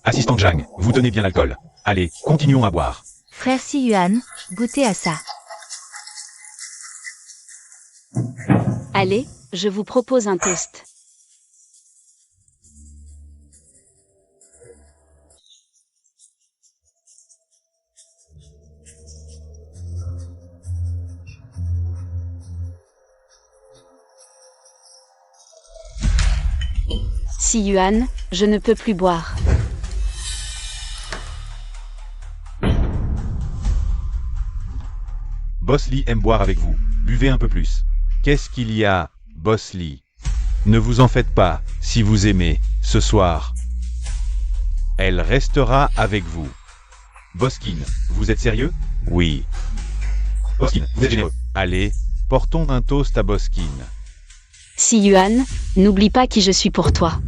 Assistant Zhang, vous tenez bien l'alcool. Allez, continuons à boire. Frère Si Yuan, goûtez à ça. Allez, je vous propose un toast. Si Yuan, je ne peux plus boire. Boss Lee aime boire avec vous. Buvez un peu plus. Qu'est-ce qu'il y a, Boss Lee? Ne vous en faites pas, si vous aimez, ce soir. Elle restera avec vous. Boskin, vous êtes sérieux? Oui. Boskin, vous êtes généreux. Allez, portons un toast à Boskin. Si Yuan, n'oublie pas qui je suis pour toi.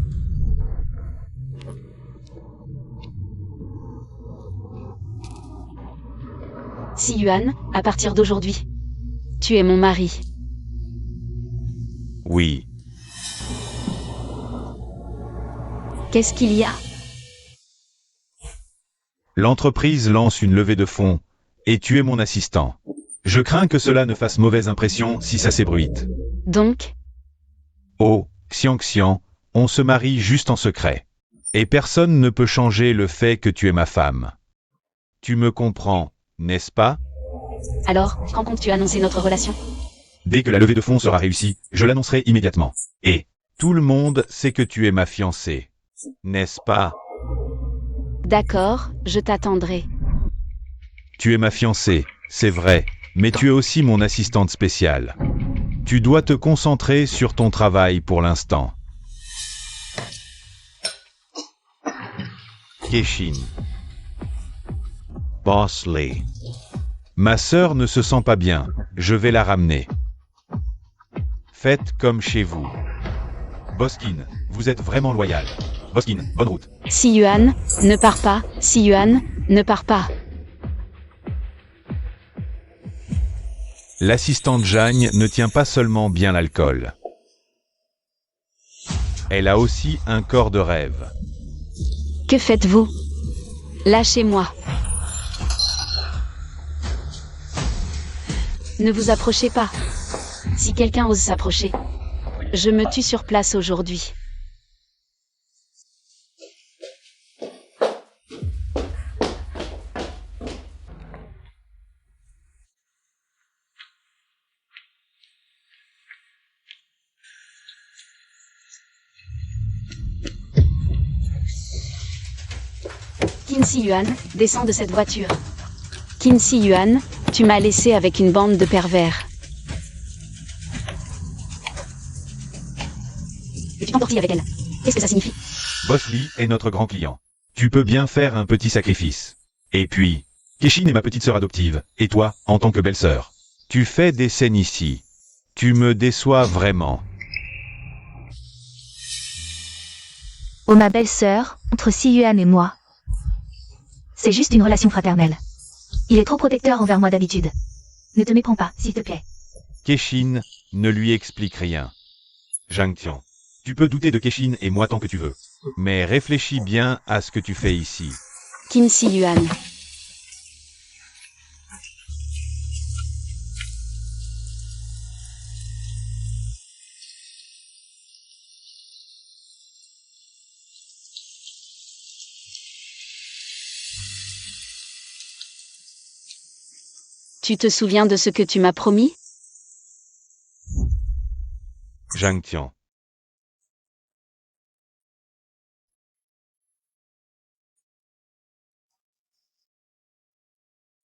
Si Yuan, à partir d'aujourd'hui, tu es mon mari. Oui. Qu'est-ce qu'il y a? L'entreprise lance une levée de fonds, et tu es mon assistant. Je crains que cela ne fasse mauvaise impression si ça s'ébruite. Donc, Oh, Xiang, on se marie juste en secret. Et personne ne peut changer le fait que tu es ma femme. Tu me comprends, n'est-ce pas? alors, quand comptes-tu annoncer notre relation? Dès que la levée de fonds sera réussie, je l'annoncerai immédiatement. Et tout le monde sait que tu es ma fiancée. N'est-ce pas? D'accord, je t'attendrai. Tu es ma fiancée, c'est vrai, mais tu es aussi mon assistante spéciale. Tu dois te concentrer sur ton travail pour l'instant. Keshin. Boss Lee. Ma sœur ne se sent pas bien, je vais la ramener. Faites comme chez vous. Boskin, vous êtes vraiment loyal. Boskin, bonne route. Si Yuan, ne pars pas. Si Yuan, ne pars pas. L'assistante Zhang ne tient pas seulement bien l'alcool. Elle a aussi un corps de rêve. Que faites-vous? Lâchez-moi. Ne vous approchez pas. Si quelqu'un ose s'approcher, je me tue sur place aujourd'hui. Qin Si Yuan, descends de cette voiture. Qin Si Yuan, tu m'as laissé avec une bande de pervers. Et tu t'entortilles avec elle. Qu'est-ce que ça signifie? Boss Lee est notre grand client. Tu peux bien faire un petit sacrifice. Et puis, Keshin est ma petite sœur adoptive, et toi, en tant que belle-sœur. Tu fais des scènes ici. Tu me déçois vraiment. Oh ma belle-sœur, entre Si Yuan et moi. C'est juste une relation fraternelle. Il est trop protecteur envers moi d'habitude. Ne te méprends pas, s'il te plaît. Keshin, ne lui explique rien. Zhang Tian, tu peux douter de Keshin et moi tant que tu veux. Mais réfléchis bien à ce que tu fais ici. Qin Si Yuan. Tu te souviens de ce que tu m'as promis? Zhang Tian.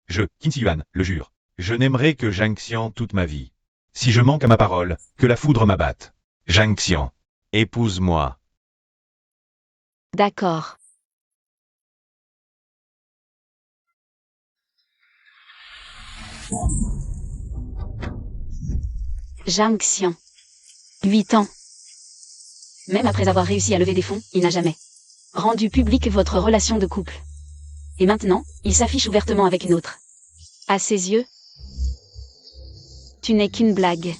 Qin Si Yuan, le jure. Je n'aimerai que Zhang Xian toute ma vie. Si je manque à ma parole, que la foudre m'abatte. Zhang Xian, épouse-moi. D'accord. Zhang Xian. 8 ans. Même après avoir réussi à lever des fonds, il n'a jamais rendu public votre relation de couple. Et maintenant, il s'affiche ouvertement avec une autre. À ses yeux, tu n'es qu'une blague.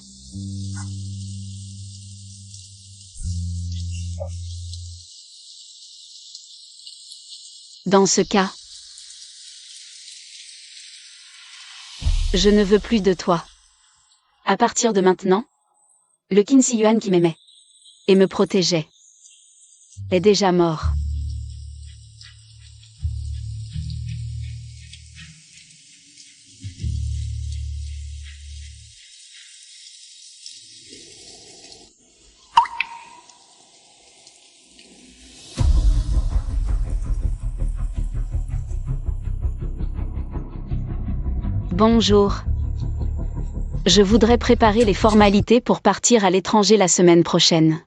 Dans ce cas, je ne veux plus de toi. À partir de maintenant, le Qin Shi Huan qui m'aimait et me protégeait est déjà mort. Bonjour. Je voudrais préparer les formalités pour partir à l'étranger la semaine prochaine.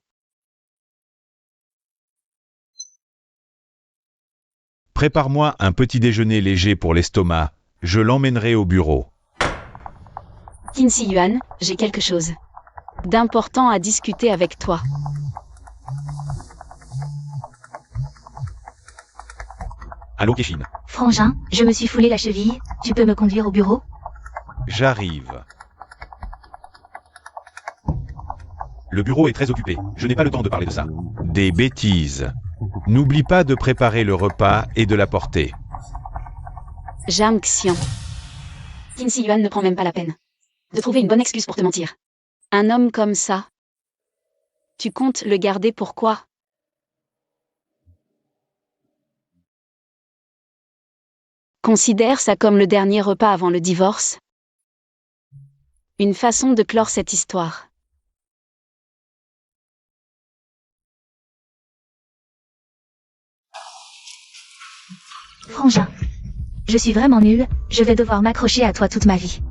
Prépare-moi un petit déjeuner léger pour l'estomac, je l'emmènerai au bureau. Qin Shi Huan, j'ai quelque chose d'important à discuter avec toi. Allô Keshin. Frangin, je me suis foulé la cheville, tu peux me conduire au bureau? J'arrive. Le bureau est très occupé, je n'ai pas le temps de parler de ça. Des bêtises. N'oublie pas de préparer le repas et de l'apporter. Zhang Xian. Qin Shi Huan ne prend même pas la peine de trouver une bonne excuse pour te mentir. Un homme comme ça, tu comptes le garder pourquoi? Considère ça comme le dernier repas avant le divorce. Une façon de clore cette histoire. Frangin. Je suis vraiment nulle, je vais devoir m'accrocher à toi toute ma vie.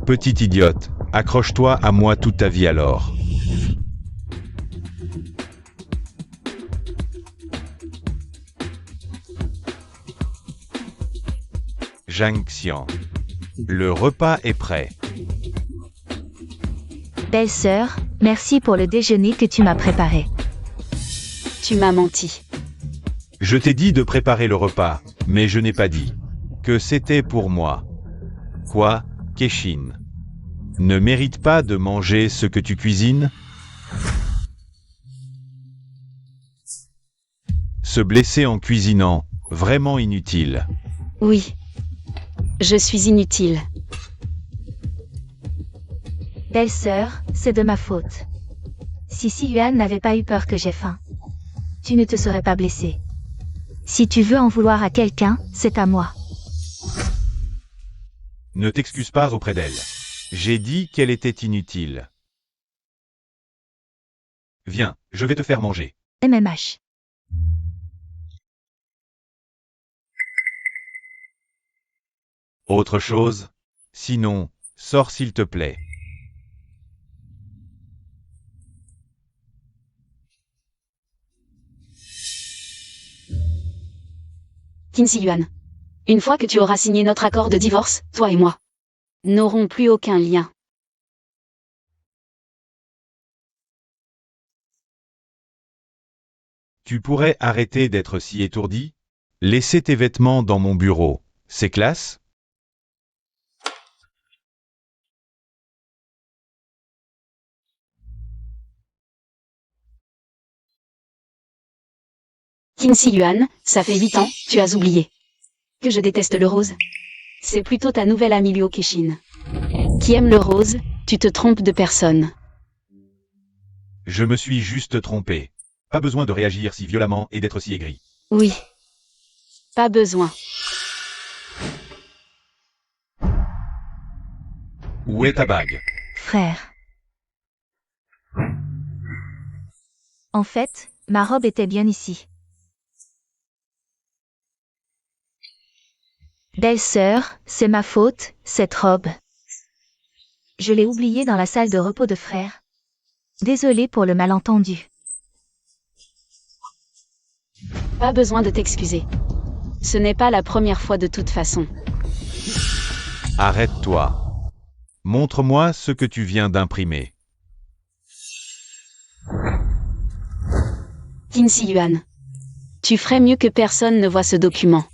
Petite idiote, accroche-toi à moi toute ta vie alors. Zhang Xian. Le repas est prêt. Belle-sœur, merci pour le déjeuner que tu m'as préparé. Tu m'as menti. Je t'ai dit de préparer le repas, mais je n'ai pas dit que c'était pour moi. Quoi, Keshin? Ne mérite pas de manger ce que tu cuisines? Se blesser en cuisinant, vraiment inutile. Oui. Je suis inutile. Belle-sœur, c'est de ma faute. Si Shi Huan n'avait pas eu peur que j'ai faim, tu ne te serais pas blessé. Si tu veux en vouloir à quelqu'un, c'est à moi. Ne t'excuse pas auprès d'elle. J'ai dit qu'elle était inutile. Viens, je vais te faire manger. MMH. Autre chose? Sinon, sors s'il te plaît. Qin Shi Huan. Une fois que tu auras signé notre accord de divorce, toi et moi n'aurons plus aucun lien. Tu pourrais arrêter d'être si étourdi? Laisser tes vêtements dans mon bureau, c'est classe? Qin Shi Huan, ça fait 8 ans, tu as oublié que je déteste le rose. C'est plutôt ta nouvelle amie Liu Keshin qui aime le rose, tu te trompes de personne. Je me suis juste trompé. Pas besoin de réagir si violemment et d'être si aigri. Oui. Pas besoin. Où est ta bague? Frère. En fait, ma robe était bien ici. Belle-sœur, c'est ma faute, cette robe. Je l'ai oubliée dans la salle de repos de frère. Désolée pour le malentendu. Pas besoin de t'excuser. Ce n'est pas la première fois de toute façon. Arrête-toi. Montre-moi ce que tu viens d'imprimer. Qin Shi Huan. Tu ferais mieux que personne ne voit ce document.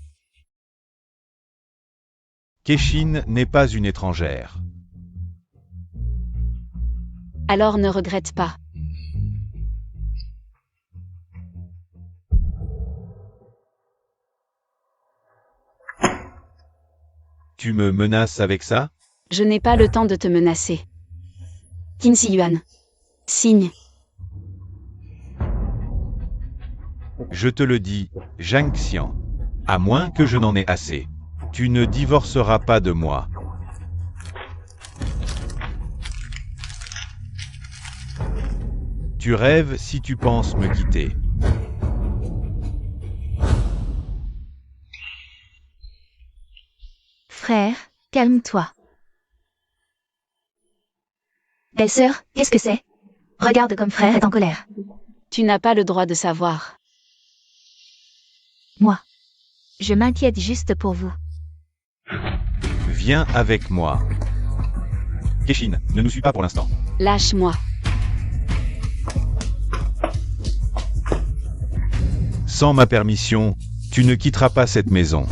Keshin n'est pas une étrangère. Alors ne regrette pas. Tu me menaces avec ça? Je n'ai pas le temps de te menacer. Qin Si Yuan. Signe. Je te le dis, Zhang Xian. À moins que je n'en ai assez. Tu ne divorceras pas de moi. Tu rêves si tu penses me quitter. Frère, calme-toi. Belle-sœur, qu'est-ce que c'est? Regarde comme frère est en colère. Tu n'as pas le droit de savoir. Moi. Je m'inquiète juste pour vous. Viens avec moi. Kenshin, ne nous suis pas pour l'instant. Lâche-moi. Sans ma permission, tu ne quitteras pas cette maison.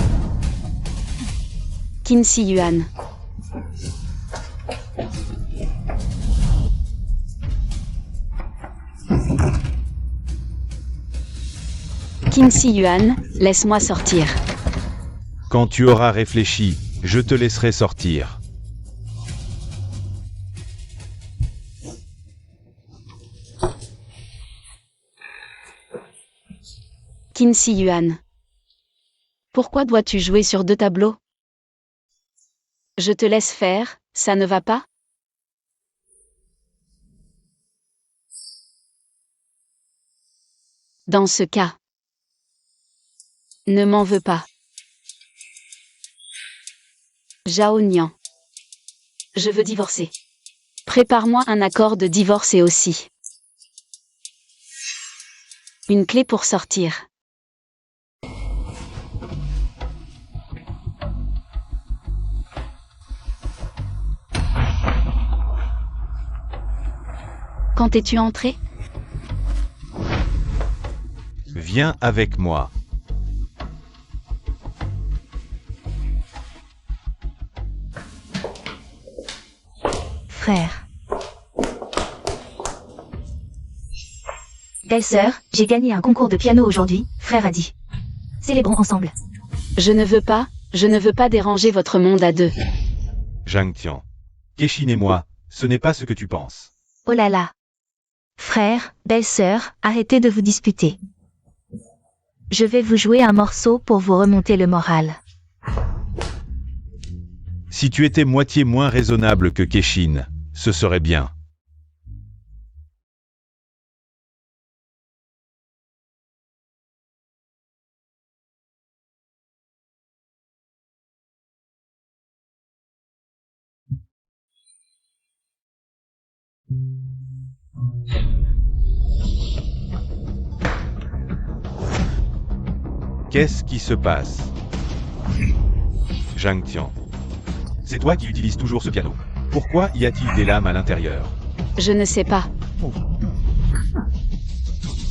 Qin Si Yuan. Qin Si Yuan, laisse-moi sortir. Quand tu auras réfléchi, je te laisserai sortir. Qin Si Yuan. Pourquoi dois-tu jouer sur 2 tableaux? Je te laisse faire, ça ne va pas? Dans ce cas, ne m'en veux pas. Zhao Nian. Je veux divorcer. Prépare-moi un accord de divorce et aussi une clé pour sortir. Quand es-tu entré? Viens avec moi. Frère. Belle-sœur, j'ai gagné un concours de piano aujourd'hui, frère a dit. Célébrons ensemble. Je ne veux pas déranger votre monde à 2. Zhang Tian. Kenshin et moi, ce n'est pas ce que tu penses. Oh là là. Frère, belle-sœur, arrêtez de vous disputer. Je vais vous jouer un morceau pour vous remonter le moral. Si tu étais moitié moins raisonnable que Kenshin, ce serait bien. Qu'est-ce qui se passe? Zhang Tian. C'est toi qui utilises toujours ce piano. Pourquoi y a-t-il des lames à l'intérieur? Je ne sais pas.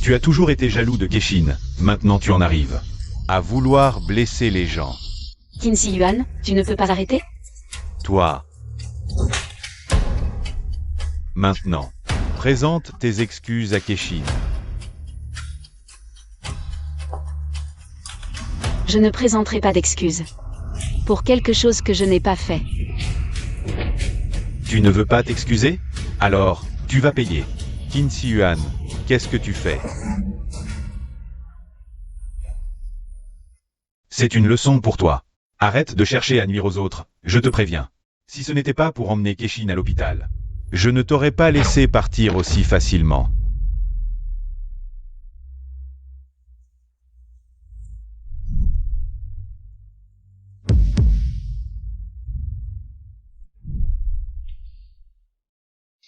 Tu as toujours été jaloux de Kenshin, maintenant tu en arrives à vouloir blesser les gens. Qin Si Yuan, tu ne peux pas arrêter? Toi. Maintenant, présente tes excuses à Kenshin. Je ne présenterai pas d'excuses. Pour quelque chose que je n'ai pas fait. Tu ne veux pas t'excuser? Alors, tu vas payer. Qin Si Yuan, qu'est-ce que tu fais? C'est une leçon pour toi. Arrête de chercher à nuire aux autres, je te préviens. Si ce n'était pas pour emmener Kenshin à l'hôpital, je ne t'aurais pas laissé partir aussi facilement.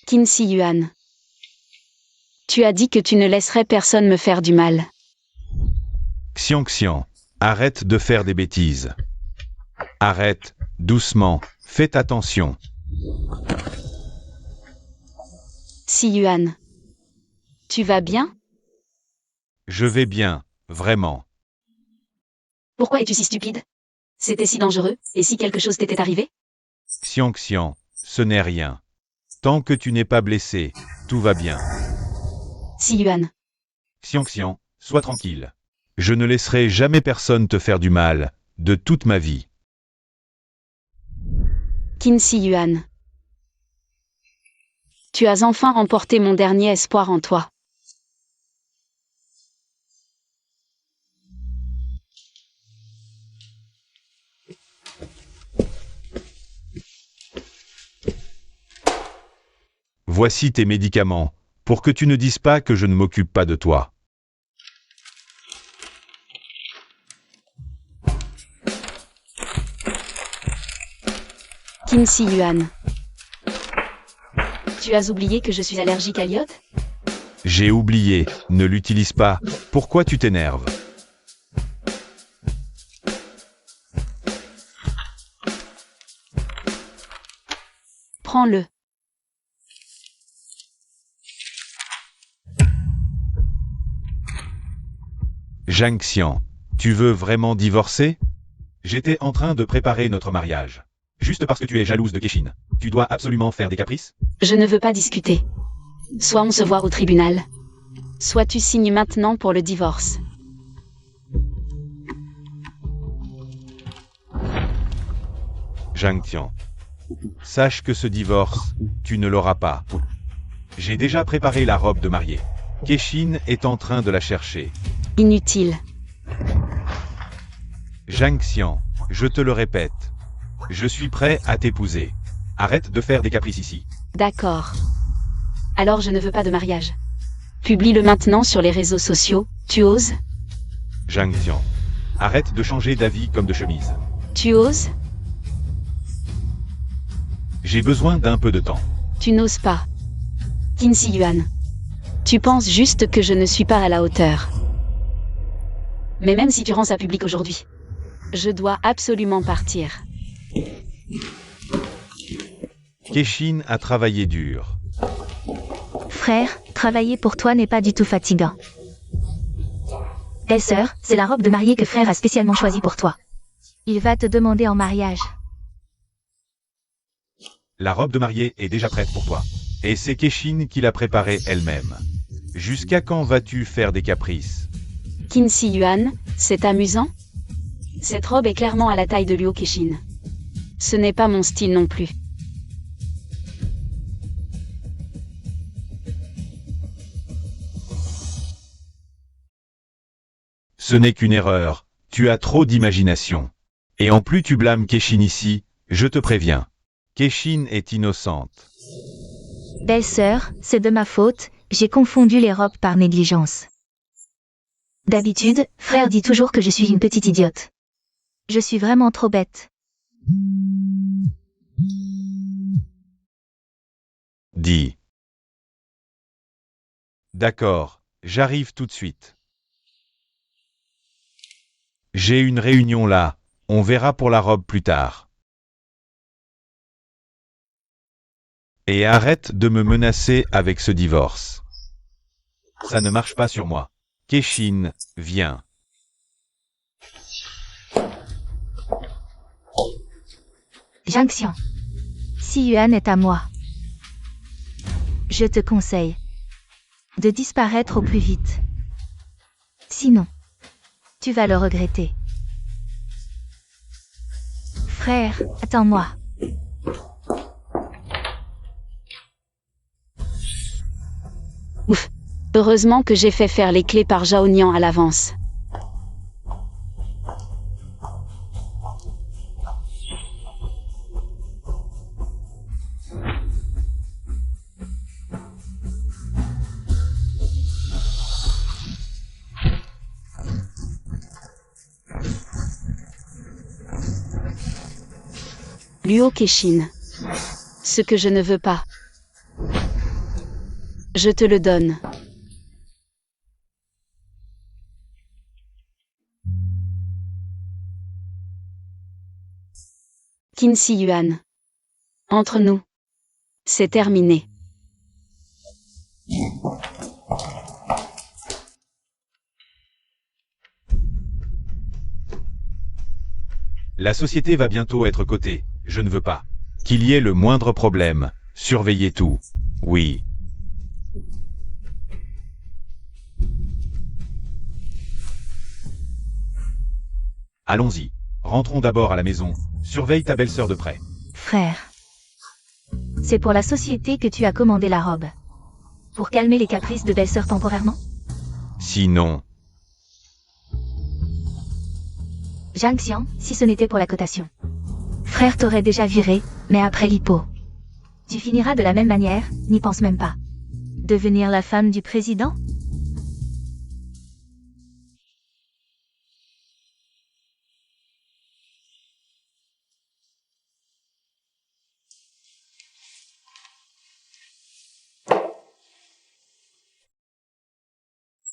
Qin Si Yuan. Tu as dit que tu ne laisserais personne me faire du mal. Xian Xian, arrête de faire des bêtises. Arrête, doucement, faites attention. Si Yuan. Tu vas bien? Je vais bien, vraiment. Pourquoi es-tu si stupide? C'était si dangereux, et si quelque chose t'était arrivé? Xian Xian, ce n'est rien. Tant que tu n'es pas blessé, tout va bien. Si Yuan. Xian Xian, sois tranquille. Je ne laisserai jamais personne te faire du mal, de toute ma vie. Qin Shi Yuan. Tu as enfin remporté mon dernier espoir en toi. Voici tes médicaments, pour que tu ne dises pas que je ne m'occupe pas de toi. Qin Shi Yuan. Tu as oublié que je suis allergique à l'iode? J'ai oublié, ne l'utilise pas. Pourquoi tu t'énerves? Prends-le. Zhang Xian, tu veux vraiment divorcer? J'étais en train de préparer notre mariage. Juste parce que tu es jalouse de Keqin, tu dois absolument faire des caprices? Je ne veux pas discuter. Soit on se voit au tribunal, soit tu signes maintenant pour le divorce. Zhang Xian, sache que ce divorce, tu ne l'auras pas. J'ai déjà préparé la robe de mariée. Keqin est en train de la chercher. Inutile. Zhang Xian, je te le répète. Je suis prêt à t'épouser. Arrête de faire des caprices ici. D'accord. Alors je ne veux pas de mariage. Publie-le maintenant sur les réseaux sociaux, tu oses? Zhang Xian, arrête de changer d'avis comme de chemise. Tu oses? J'ai besoin d'un peu de temps. Tu n'oses pas. Qin Shi Yuan. Tu penses juste que je ne suis pas à la hauteur. Mais même si tu rends ça public aujourd'hui, je dois absolument partir. Keqin a travaillé dur. Frère, travailler pour toi n'est pas du tout fatigant. Belle-sœur, c'est la robe de mariée que frère a spécialement choisie pour toi. Il va te demander en mariage. La robe de mariée est déjà prête pour toi. Et c'est Keqin qui l'a préparée elle-même. Jusqu'à quand vas-tu faire des caprices? Qin Shi Yuan, c'est amusant? Cette robe est clairement à la taille de Luo Keqin. Ce n'est pas mon style non plus. Ce n'est qu'une erreur, tu as trop d'imagination. Et en plus tu blâmes Keqin ici, je te préviens. Keqin est innocente. Belle-sœur, c'est de ma faute, j'ai confondu les robes par négligence. D'habitude, frère dit toujours que je suis une petite idiote. Je suis vraiment trop bête. Dis. D'accord, j'arrive tout de suite. J'ai une réunion là, on verra pour la robe plus tard. Et arrête de me menacer avec ce divorce. Ça ne marche pas sur moi. Keqin, viens. Zhang Xian. Shi Yuan est à moi. Je te conseille de disparaître au plus vite. Sinon, tu vas le regretter. Frère, attends-moi. Ouf. Heureusement que j'ai fait faire les clés par Zhao Nian à l'avance. Luo Keqin. Ce que je ne veux pas. Je te le donne. Qin Shi Yuan. Entre nous. C'est terminé. La société va bientôt être cotée, je ne veux pas qu'il y ait le moindre problème, surveillez tout. Oui. Allons-y, rentrons d'abord à la maison, surveille ta belle-sœur de près. Frère, C'est pour la société que tu as commandé la robe. Pour calmer les caprices de belle-sœur temporairement? Sinon, Zhang Xian, si ce n'était pour la cotation. Frère t'aurait déjà viré, mais après l'hypo. Tu finiras de la même manière, n'y pense même pas. Devenir la femme du président?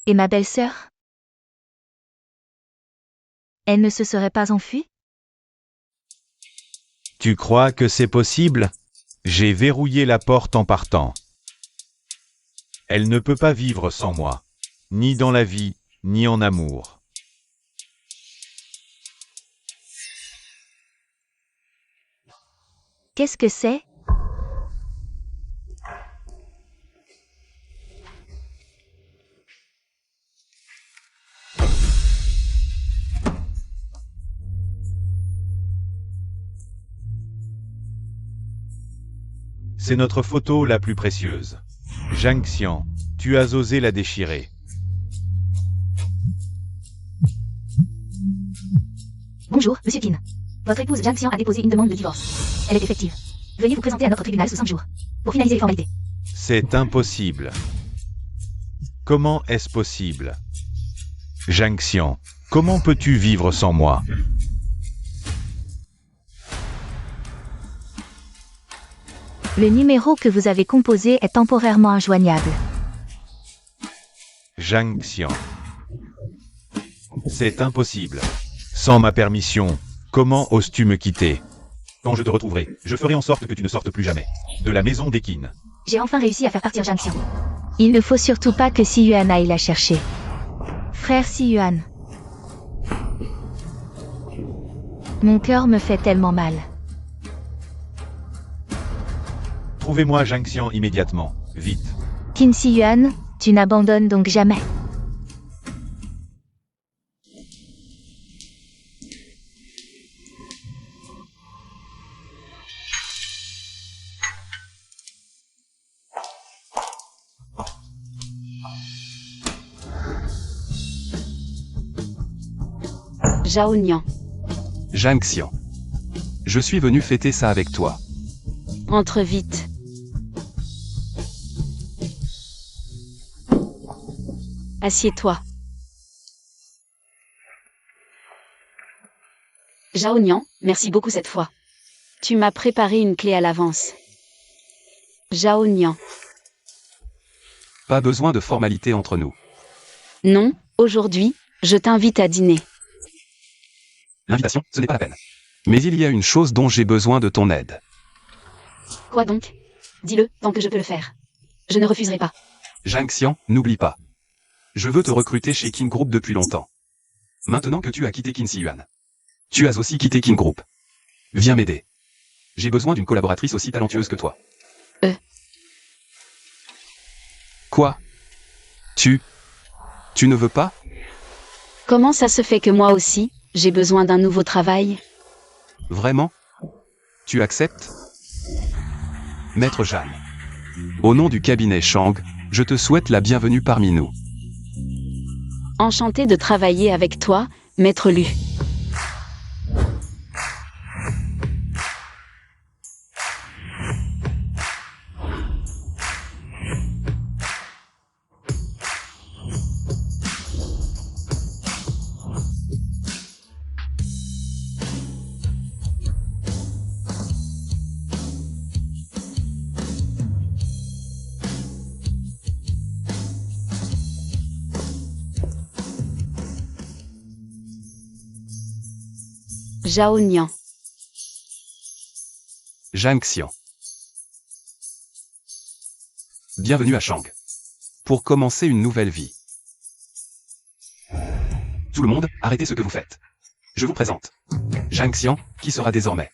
Et ma belle-sœur? Elle ne se serait pas enfuie? tu crois que c'est possible? J'ai verrouillé la porte en partant. Elle ne peut pas vivre sans moi, ni dans la vie, ni en amour. Qu'est-ce que c'est? C'est notre photo la plus précieuse. Zhang Xian, tu as osé la déchirer. Bonjour, Monsieur Qin. Votre épouse Zhang Xian a déposé une demande de divorce. Elle est effective. Veuillez vous présenter à notre tribunal sous 5 jours. Pour finaliser les formalités. C'est impossible. Comment est-ce possible? Zhang Xian, comment peux-tu vivre sans moi? Le numéro que vous avez composé est temporairement injoignable. Zhang Xian. C'est impossible. Sans ma permission, comment oses-tu me quitter? Quand je te retrouverai, je ferai en sorte que tu ne sortes plus jamais de la maison des Qin. J'ai enfin réussi à faire partir Zhang Xian. Il ne faut surtout pas que Si Yuan aille la chercher. Frère Si Yuan. Mon cœur me fait tellement mal. Trouvez-moi Zhang Xian immédiatement, vite. Qin Si Yuan, tu n'abandonnes donc jamais. Zhao Nian. Zhang Xian. Je suis venu fêter ça avec toi. Entre vite. Assieds-toi. Zhao Nian, merci beaucoup cette fois. Tu m'as préparé une clé à l'avance. Zhao Nian. Pas besoin de formalité entre nous. Non, aujourd'hui, je t'invite à dîner. L'invitation, ce n'est pas la peine. Mais il y a une chose dont j'ai besoin de ton aide. Quoi donc? Dis-le, tant que je peux le faire. Je ne refuserai pas. Zhang Xian, n'oublie pas. Je veux te recruter chez Qin Group depuis longtemps. Maintenant que tu as quitté Qin Si Yuan, tu as aussi quitté Qin Group. Viens m'aider. J'ai besoin d'une collaboratrice aussi talentueuse que toi. Quoi? Tu ne veux pas? Comment ça se fait que moi aussi, j'ai besoin d'un nouveau travail? Vraiment? Tu acceptes? Maître Jeanne. Au nom du cabinet Shang, je te souhaite la bienvenue parmi nous. Enchanté de travailler avec toi, Maître Lu. Zhao Nian. Zhang Xian. Bienvenue à Shang. Pour commencer une nouvelle vie. Tout le monde, arrêtez ce que vous faites. Je vous présente Zhang Xian, qui sera désormais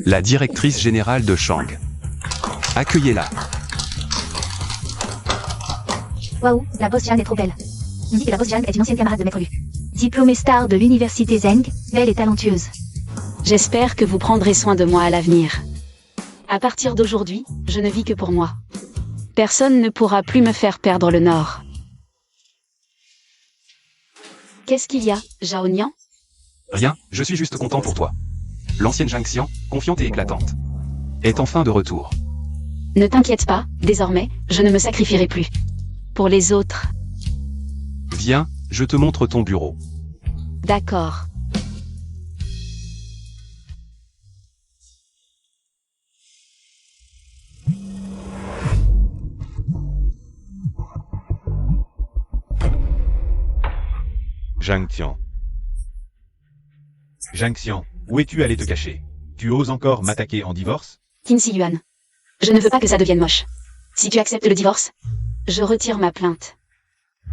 la directrice générale de Shang. Accueillez-la. Waouh, la boss Jeanne est trop belle. On dit que la boss Jeanne est une ancienne camarade de Maître Lu. Diplômée star de l'université Zeng, belle et talentueuse. J'espère que vous prendrez soin de moi à l'avenir. À partir d'aujourd'hui, je ne vis que pour moi. Personne ne pourra plus me faire perdre le nord. Qu'est-ce qu'il y a, Zhao Nian? Rien, je suis juste content pour toi. L'ancienne Zhang Xian, confiante et éclatante, est enfin de retour. Ne t'inquiète pas, désormais, je ne me sacrifierai plus. Pour les autres. Viens, je te montre ton bureau. D'accord. Zhang Xian. Zhang Xian, où es-tu allé te cacher? Tu oses encore m'attaquer en divorce? Qin Si Yuan. Je ne veux pas que ça devienne moche. Si tu acceptes le divorce, je retire ma plainte.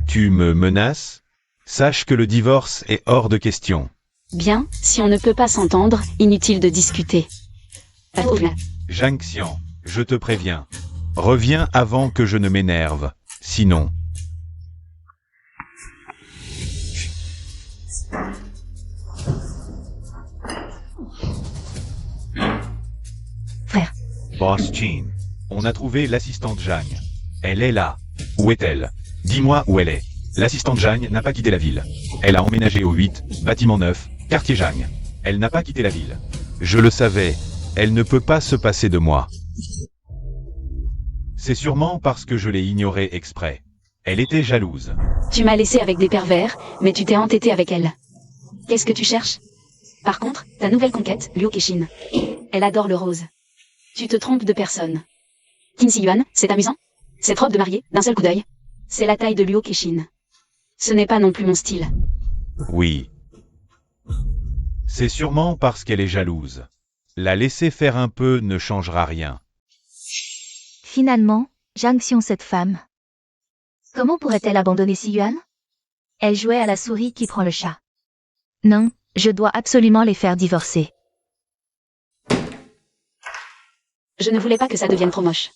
Tu me menaces? Sache que le divorce est hors de question. Bien, si on ne peut pas s'entendre, inutile de discuter. Zhang Xian, je te préviens. Reviens avant que je ne m'énerve. Sinon... Frère, Boss Chin, on a trouvé l'assistante Zhang. Elle est là. Où est-elle? Dis-moi où elle est. L'assistante Zhang n'a pas quitté la ville. Elle a emménagé au 8, bâtiment 9, quartier Zhang. Elle n'a pas quitté la ville. Je le savais. Elle ne peut pas se passer de moi. C'est sûrement parce que je l'ai ignorée exprès. Elle était jalouse. Tu m'as laissé avec des pervers, mais tu t'es entêté avec elle. Qu'est-ce que tu cherches? Par contre, ta nouvelle conquête, Liu Kexin. Elle adore le rose. Tu te trompes de personne. Qin Si Yuan, c'est amusant. Cette robe de mariée, d'un seul coup d'œil. C'est la taille de Liu Kexin. Ce n'est pas non plus mon style. Oui. C'est sûrement parce qu'elle est jalouse. La laisser faire un peu ne changera rien. finalement, Zhang Xian cette femme. Comment pourrait-elle abandonner Si Yuan? Elle jouait à la souris qui prend le chat. Non, je dois absolument les faire divorcer. Je ne voulais pas que ça devienne trop moche.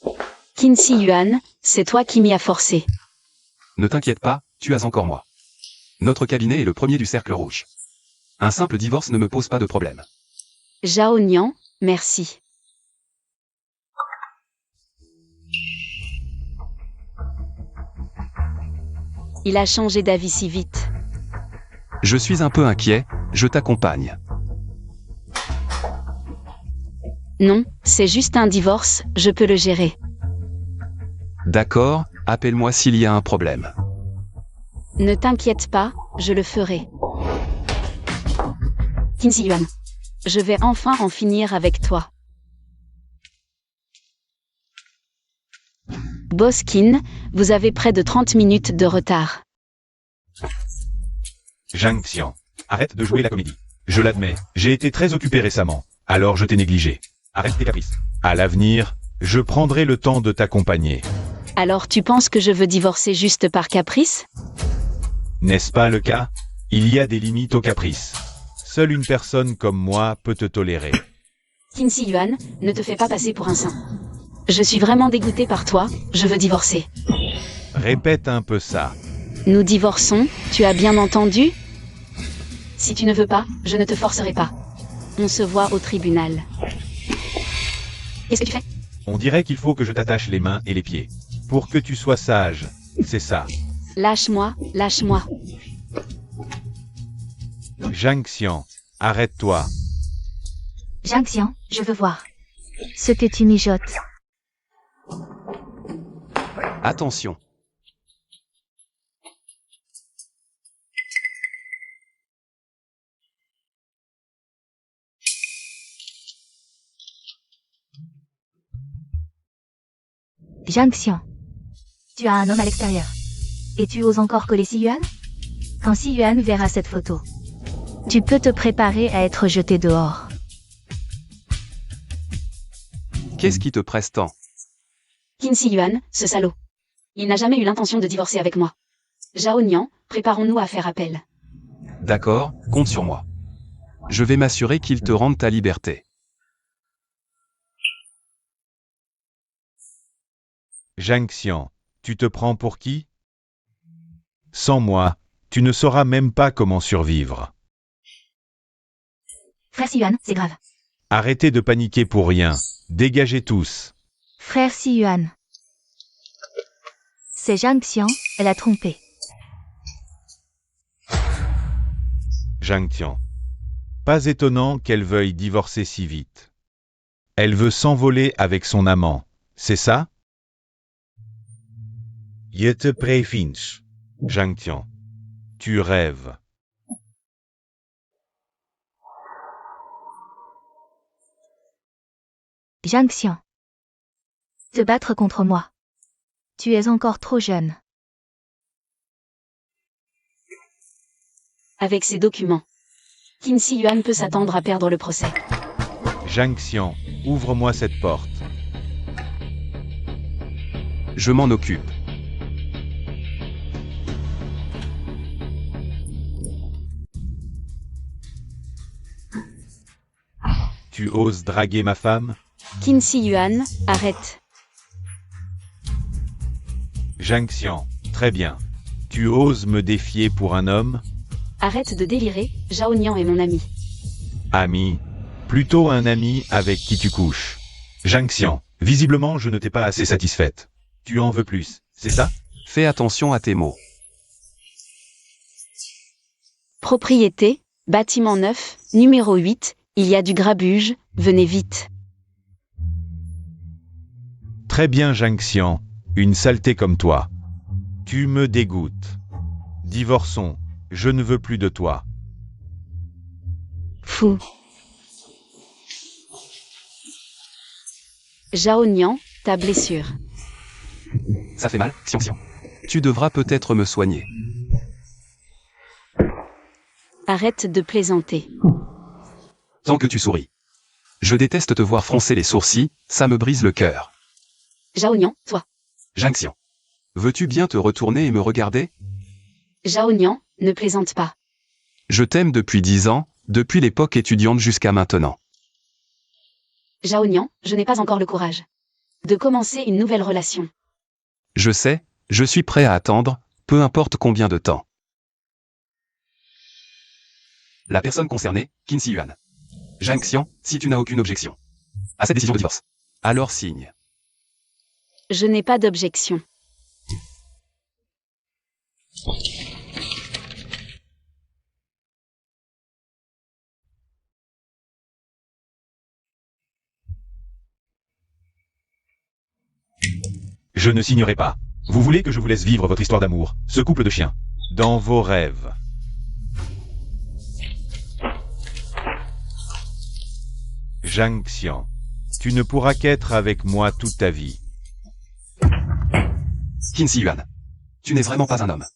Qin Si Yuan, c'est toi qui m'y as forcé. Ne t'inquiète pas, tu as encore moi. Notre cabinet est le premier du cercle rouge. Un simple divorce ne me pose pas de problème. Zhao Nian, merci. Il a changé d'avis si vite. Je suis un peu inquiet, je t'accompagne. Non, c'est juste un divorce, je peux le gérer. D'accord, appelle-moi s'il y a un problème. Ne t'inquiète pas, je le ferai. Qin Si Yuan, je vais enfin en finir avec toi. Boss Qin, vous avez près de 30 minutes de retard. Zhang Xian, arrête de jouer la comédie. Je l'admets, j'ai été très occupé récemment, alors je t'ai négligé. Arrête tes caprices. À l'avenir, je prendrai le temps de t'accompagner. Alors tu penses que je veux divorcer juste par caprice? N'est-ce pas le cas? Il y a des limites aux caprices. Seule une personne comme moi peut te tolérer. Qin Si Yuan, ne te fais pas passer pour un saint. Je suis vraiment dégoûté par toi, je veux divorcer. Répète un peu ça. Nous divorçons, tu as bien entendu? Si tu ne veux pas, je ne te forcerai pas. On se voit au tribunal. Qu'est-ce que tu fais? On dirait qu'il faut que je t'attache les mains et les pieds. Pour que tu sois sage, c'est ça. Lâche-moi, lâche-moi. Zhang Xian, arrête-toi. Zhang Xian, je veux voir ce que tu mijotes. Attention. Zhang Xian, tu as un homme à l'extérieur. Et tu oses encore coller Si Yuan? Quand Si Yuan verra cette photo, tu peux te préparer à être jeté dehors. Qu'est-ce qui te presse tant? Qin Si Yuan, ce salaud. Il n'a jamais eu l'intention de divorcer avec moi. Zhao Nian, préparons-nous à faire appel. D'accord, compte sur moi. Je vais m'assurer qu'il te rende ta liberté. Zhang Xian, tu te prends pour qui? Sans moi, tu ne sauras même pas comment survivre. Frère Si Yuan, c'est grave. Arrêtez de paniquer pour rien. Dégagez tous. Frère Si Yuan. C'est Zhang Xian, elle a trompé. Zhang Tian. Pas étonnant qu'elle veuille divorcer si vite. Elle veut s'envoler avec son amant, c'est ça? Je te préviens. Zhang Tian. Tu rêves. Zhang Xian. Te battre contre moi. Tu es encore trop jeune. Avec ces documents, Qin Si Yuan peut s'attendre à perdre le procès. Zhang Xian, ouvre-moi cette porte. Je m'en occupe. Tu oses draguer ma femme? Qin Si Yuan, arrête. Zhang Xian, très bien. Tu oses me défier pour un homme? Arrête de délirer, Zhao Nian est mon ami. Ami? Plutôt un ami avec qui tu couches. Zhang Xian, visiblement je ne t'ai pas assez satisfaite. Tu en veux plus, c'est ça? Fais attention à tes mots. Propriété, bâtiment 9, numéro 8, il y a du grabuge, venez vite. Très bien Zhang Xian, une saleté comme toi. Tu me dégoûtes. Divorçons, je ne veux plus de toi. Fou. Zhao Nian, ta blessure. Ça fait mal, Xian. Tu devras peut-être me soigner. Arrête de plaisanter. Tant que tu souris. Je déteste te voir froncer les sourcils, ça me brise le cœur. Zhao Nian, toi. Zhang Xian. Veux-tu bien te retourner et me regarder? Zhao Nian, ne plaisante pas. Je t'aime depuis 10 ans, depuis l'époque étudiante jusqu'à maintenant. Zhao Nian, je n'ai pas encore le courage de commencer une nouvelle relation. Je sais, je suis prêt à attendre, peu importe combien de temps. La personne concernée, Qin Si Yuan. Zhang Xian, si tu n'as aucune objection à cette décision de divorce, alors signe. Je n'ai pas d'objection. Je ne signerai pas. Vous voulez que je vous laisse vivre votre histoire d'amour, ce couple de chiens, dans vos rêves. Zhang Xian, tu ne pourras qu'être avec moi toute ta vie. Qin Si Yuan. Tu n'es vraiment pas un homme.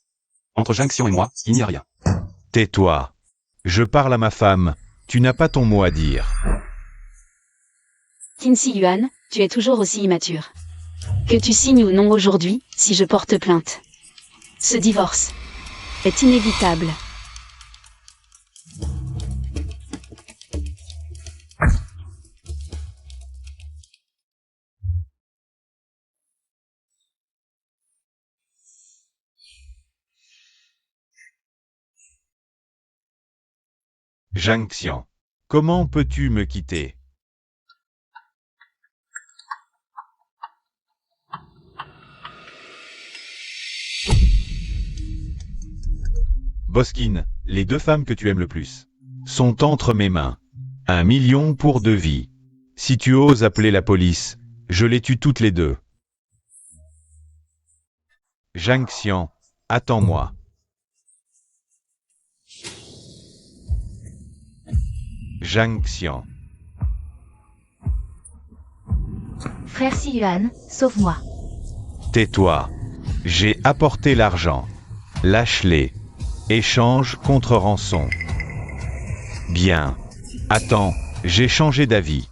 Entre Zhang Xian et moi, il n'y a rien. Tais-toi. Je parle à ma femme, tu n'as pas ton mot à dire. Qin Si Yuan, tu es toujours aussi immature. Que tu signes ou non aujourd'hui, si je porte plainte. Ce divorce est inévitable. Zhang Xian, comment peux-tu me quitter? Boskin, les deux femmes que tu aimes le plus sont entre mes mains. 1 million pour 2 vies. Si tu oses appeler la police, je les tue toutes les deux. Zhang Xian, attends-moi. Zhang Xian. Frère Si Yuan, sauve-moi. Tais-toi. J'ai apporté l'argent. Lâche-les. Échange contre rançon. Bien. Attends, j'ai changé d'avis.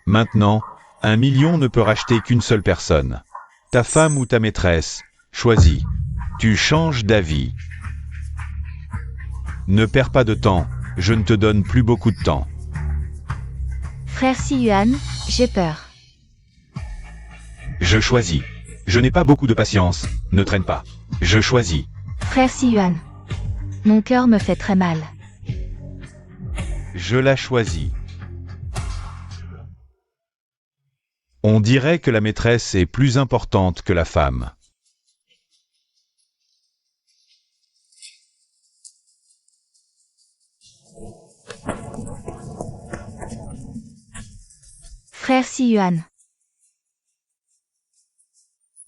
Maintenant, 1 million ne peut racheter qu'une seule personne. Ta femme ou ta maîtresse, choisis. Tu changes d'avis. Ne perds pas de temps, je ne te donne plus beaucoup de temps. Frère Si Yuan, j'ai peur. Je choisis. Je n'ai pas beaucoup de patience, ne traîne pas. Je choisis. Frère Si Yuan. Mon cœur me fait très mal. Je la choisis. On dirait que la maîtresse est plus importante que la femme. Frère Si-Yuan.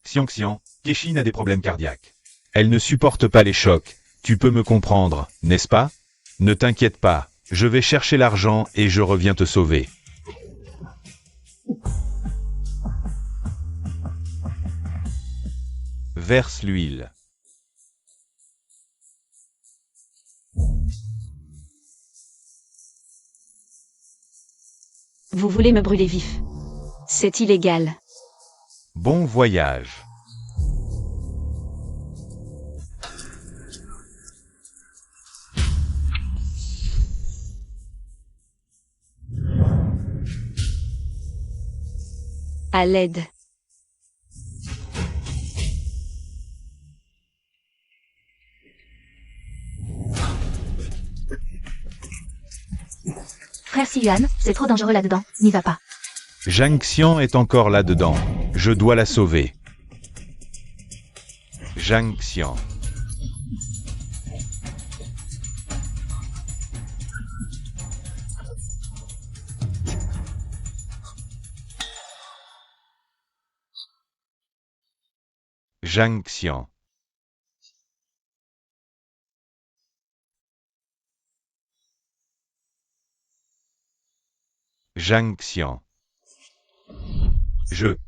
Xiang, Keshin a des problèmes cardiaques. Elle ne supporte pas les chocs. Tu peux me comprendre, n'est-ce pas? Ne t'inquiète pas, je vais chercher l'argent et je reviens te sauver. Verse l'huile. Vous voulez me brûler vif. C'est illégal. Bon voyage. À l'aide. Frère Si-Yuan, c'est trop dangereux là-dedans, n'y va pas. Zhang Xian est encore là-dedans. Je dois la sauver. Zhang Xian. Zhang Xian. Zhang Xian.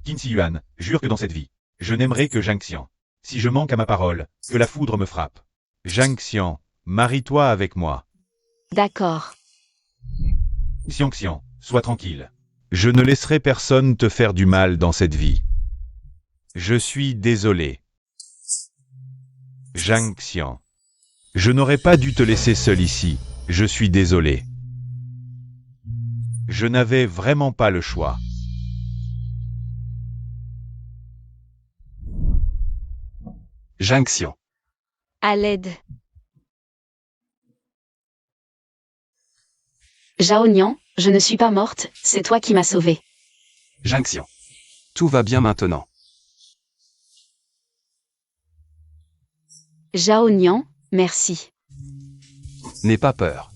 Qin Si-Yuan, jure que dans cette vie, je n'aimerai que Zhang Xian. Si je manque à ma parole, que la foudre me frappe. Zhang Xian, marie-toi avec moi. D'accord. Xiang, sois tranquille. Je ne laisserai personne te faire du mal dans cette vie. Je suis désolé. Zhang Xian. Je n'aurais pas dû te laisser seul ici, je suis désolé. Je n'avais vraiment pas le choix. Zhang Xian. À l'aide. Zhao Nian, je ne suis pas morte, c'est toi qui m'as sauvée. Zhang Xian. Tout va bien maintenant. Zhao Nian, merci. N'aie pas peur.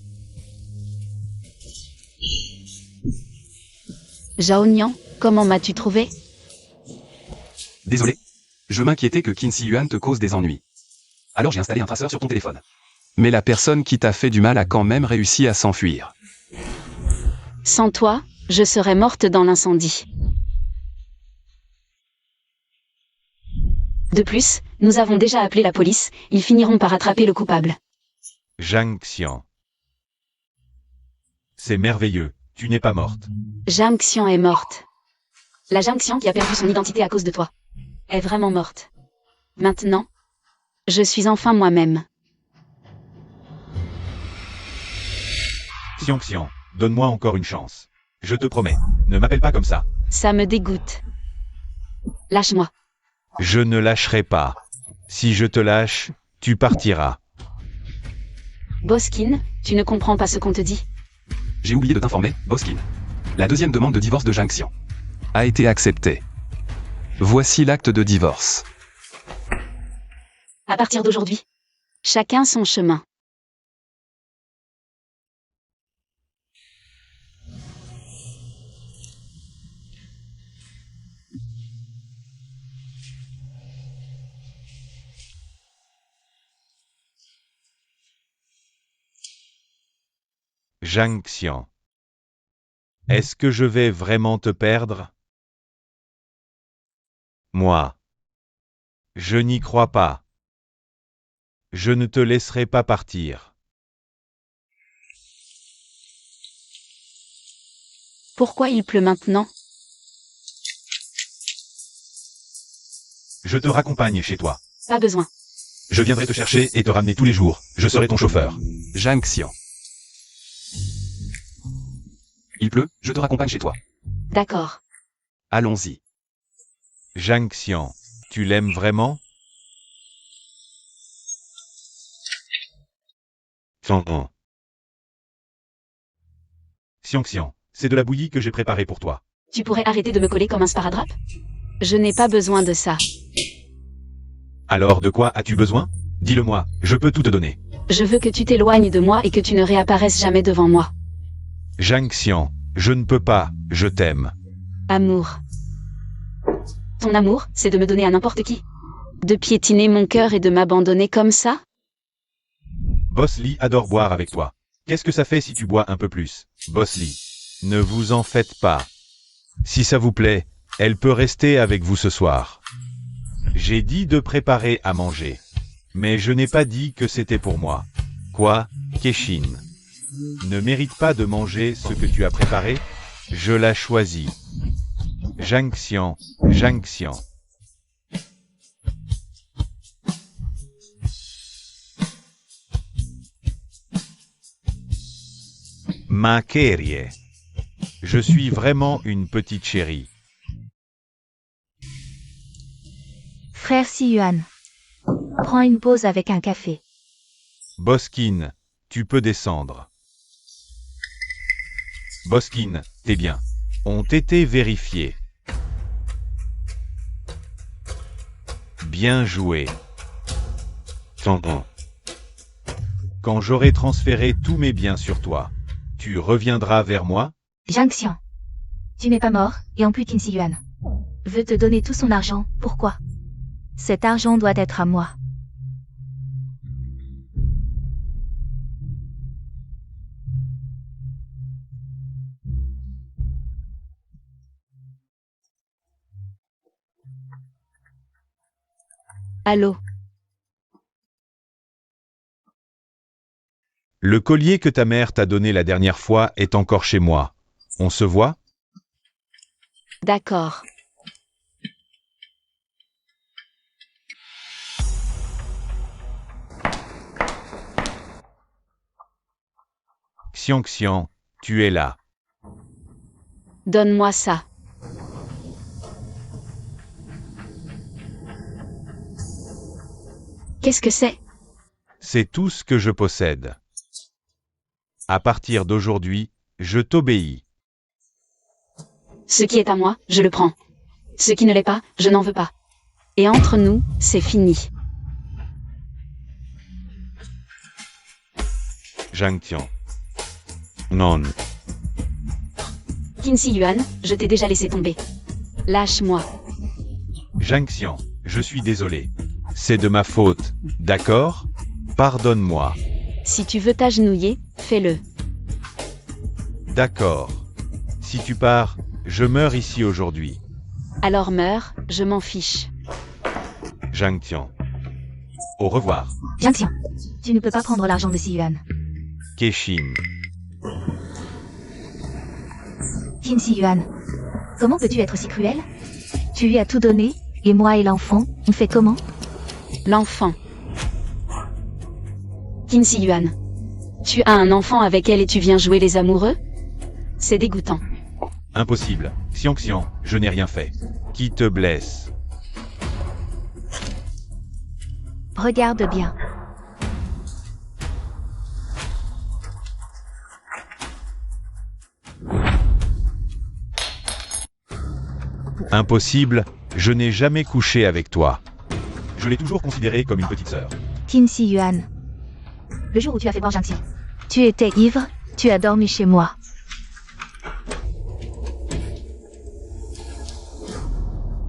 Zhao Nian, comment m'as-tu trouvé? Désolé. Je m'inquiétais que Qin Si-Yuan te cause des ennuis. Alors j'ai installé un traceur sur ton téléphone. Mais la personne qui t'a fait du mal a quand même réussi à s'enfuir. Sans toi, je serais morte dans l'incendie. De plus, nous avons déjà appelé la police, ils finiront par attraper le coupable. Zhang Xian. C'est merveilleux, tu n'es pas morte. Zhang Xian est morte. La Zhang Xian qui a perdu son identité à cause de toi. Est vraiment morte. Maintenant, je suis enfin moi-même. Xiang, donne-moi encore une chance. Je te promets, ne m'appelle pas comme ça. Ça me dégoûte. Lâche-moi. Je ne lâcherai pas. Si je te lâche, tu partiras. Boskin, tu ne comprends pas ce qu'on te dit. J'ai oublié de t'informer, Boskin. La deuxième demande de divorce de Zhang Xian a été acceptée. Voici l'acte de divorce. À partir d'aujourd'hui, chacun son chemin. Zhang Xian. Est-ce que je vais vraiment te perdre? Moi. Je n'y crois pas. Je ne te laisserai pas partir. Pourquoi il pleut maintenant? Je te raccompagne chez toi. Pas besoin. Je viendrai te chercher et te ramener tous les jours. Je serai ton chauffeur. Zhang Xian. Il pleut, je te raccompagne chez toi. D'accord. Allons-y. Zhang Xian, tu l'aimes vraiment? Xiang, c'est de la bouillie que j'ai préparée pour toi. Tu pourrais arrêter de me coller comme un sparadrap? Je n'ai pas besoin de ça. Alors de quoi as-tu besoin? Dis-le-moi, je peux tout te donner. Je veux que tu t'éloignes de moi et que tu ne réapparaisses jamais devant moi. Zhang Xian, je ne peux pas, je t'aime. Amour. Ton amour, c'est de me donner à n'importe qui. De piétiner mon cœur et de m'abandonner comme ça? Boss Lee adore boire avec toi. Qu'est-ce que ça fait si tu bois un peu plus? Boss Lee, ne vous en faites pas. Si ça vous plaît, elle peut rester avec vous ce soir. J'ai dit de préparer à manger. Mais je n'ai pas dit que c'était pour moi. Quoi, Keshin? Ne mérite pas de manger ce que tu as préparé? Je l'ai choisi. Zhang Xian, Zhang Xian. Ma chérie. Je suis vraiment une petite chérie. Frère Si-Yuan. Prends une pause avec un café. Boskin, tu peux descendre. Boskin, tes biens ont été vérifiés. Bien joué. Quand j'aurai transféré tous mes biens sur toi, tu reviendras vers moi? Zhang Xian. Tu n'es pas mort, et en plus Qin Si-Yuan veut te donner tout son argent, pourquoi? Cet argent doit être à moi. Allô? Le collier que ta mère t'a donné la dernière fois est encore chez moi. On se voit? D'accord. Xian Xian, tu es là. Donne-moi ça. Qu'est-ce que c'est? C'est tout ce que je possède. À partir d'aujourd'hui, je t'obéis. Ce qui est à moi, je le prends. Ce qui ne l'est pas, je n'en veux pas. Et entre nous, c'est fini. Zhang Tian. Non. Qin Si-Yuan, je t'ai déjà laissé tomber. Lâche-moi. Zhang Xian, je suis désolé. C'est de ma faute, d'accord? Pardonne-moi. Si tu veux t'agenouiller, fais-le. D'accord. Si tu pars, je meurs ici aujourd'hui. Alors meurs, je m'en fiche. Zhang Tian. Au revoir. Zhang Xian. Tu ne peux pas prendre l'argent de Si-Yuan. Keshin. Qin Si-Yuan. Comment peux-tu être si cruel? Tu lui as tout donné, et moi et l'enfant, on fait comment? L'enfant. Qin Si-Yuan. Tu as un enfant avec elle et tu viens jouer les amoureux? C'est dégoûtant. Impossible. Xian Xian, je n'ai rien fait. Qui te blesse? Regarde bien. Impossible, je n'ai jamais couché avec toi. Je l'ai toujours considérée comme une petite sœur. Qin Si-Yuan. Le jour où tu as fait boire Zhang Xian. Tu étais ivre, tu as dormi chez moi.